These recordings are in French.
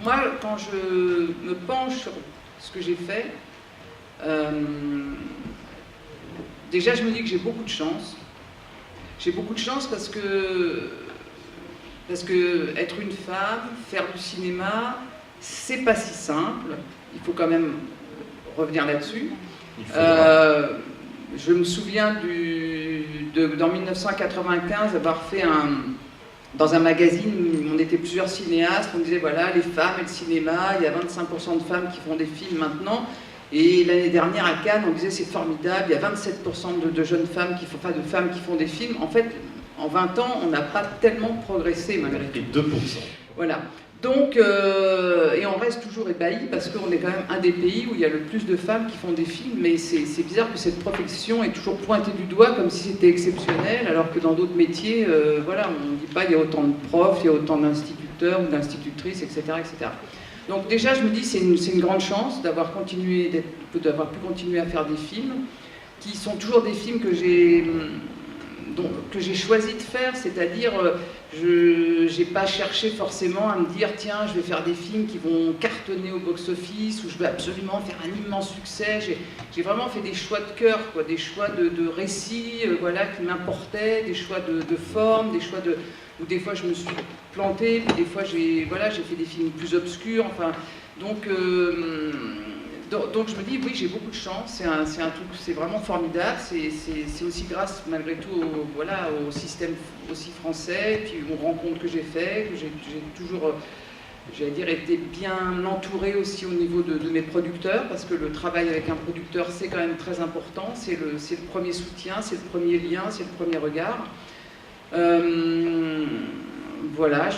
moi, quand je me penche sur ce que j'ai fait, déjà je me dis que j'ai beaucoup de chance. J'ai beaucoup de chance parce que être une femme, faire du cinéma, c'est pas si simple. Il faut quand même revenir là-dessus. Je me souviens dans 1995 avoir fait dans un magazine, on était plusieurs cinéastes, on disait voilà, les femmes et le cinéma, il y a 25% de femmes qui font des films maintenant. Et l'année dernière à Cannes, on disait c'est formidable, il y a 27% de jeunes femmes qui font des films. En fait, en 20 ans, on n'a pas tellement progressé malgré tout. 2%. Voilà. Donc, et on reste toujours ébahi parce qu'on est quand même un des pays où il y a le plus de femmes qui font des films, mais c'est bizarre que cette profession est toujours pointée du doigt comme si c'était exceptionnel, alors que dans d'autres métiers, voilà, on ne dit pas il y a autant de profs, il y a autant d'instituteurs ou d'institutrices, etc., etc. Donc déjà, je me dis c'est une grande chance d'avoir pu continuer à faire des films qui sont toujours des films que j'ai choisi de faire, c'est-à-dire je n'ai pas cherché forcément à me dire tiens, je vais faire des films qui vont cartonner au box-office ou je veux absolument faire un immense succès. J'ai vraiment fait des choix de cœur, quoi, des choix de récits voilà, qui m'importaient, des choix de forme, des choix où des fois je me suis plantée, puis des fois j'ai fait des films plus obscurs, enfin, donc je me dis, oui, j'ai beaucoup de chance, c'est vraiment formidable, c'est aussi grâce, malgré tout, au système aussi français, puis aux rencontres que j'ai faites, que j'ai toujours, j'allais dire, été bien entourée aussi au niveau de mes producteurs, parce que le travail avec un producteur, c'est quand même très important, c'est le premier soutien, c'est le premier lien, c'est le premier regard. Voilà,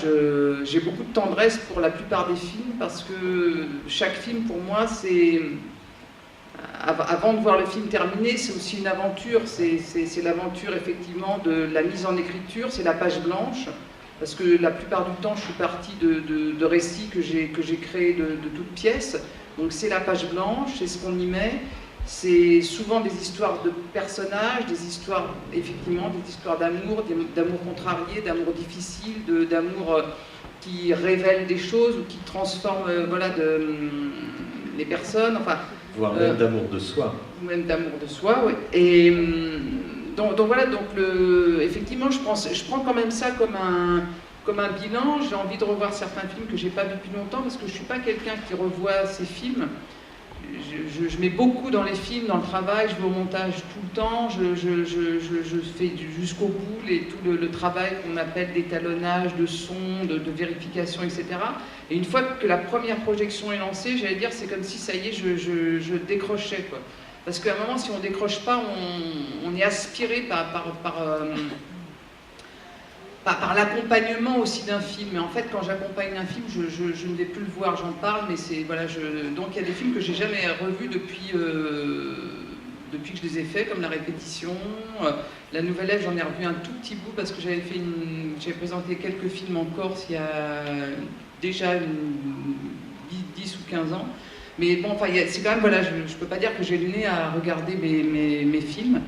j'ai beaucoup de tendresse pour la plupart des films parce que chaque film pour moi c'est, avant de voir le film terminé, c'est aussi une aventure, c'est l'aventure effectivement de la mise en écriture, c'est la page blanche parce que la plupart du temps je suis partie de récits que j'ai créés de toutes pièces, donc c'est la page blanche, c'est ce qu'on y met. C'est souvent des histoires de personnages, des histoires, effectivement, des histoires d'amour contrarié, d'amour difficile, d'amour qui révèlent des choses ou qui transforment les personnes, enfin... Voire même d'amour de soi. Même d'amour de soi, oui. Et donc voilà, effectivement, je prends quand même ça comme un bilan. J'ai envie de revoir certains films que j'ai pas vus depuis longtemps parce que je suis pas quelqu'un qui revoit ces films. Je mets beaucoup dans les films, dans le travail, je vais au montage tout le temps, je fais jusqu'au bout tout le travail qu'on appelle d'étalonnage, de son, de vérification, etc. Et une fois que la première projection est lancée, j'allais dire, c'est comme si ça y est, je décrochais, quoi. Parce qu'à un moment, si on décroche pas, on est aspiré par l'accompagnement aussi d'un film. Et en fait, quand j'accompagne un film, je ne vais plus le voir, j'en parle, mais c'est voilà, donc il y a des films que j'ai jamais revus depuis que je les ai faits, comme La Répétition, La Nouvelle Ève, j'en ai revu un tout petit bout parce que j'avais présenté quelques films en Corse il y a déjà 10 ou 15 ans. Mais bon, enfin, c'est quand même, voilà, je peux pas dire que j'ai le nez à regarder mes films.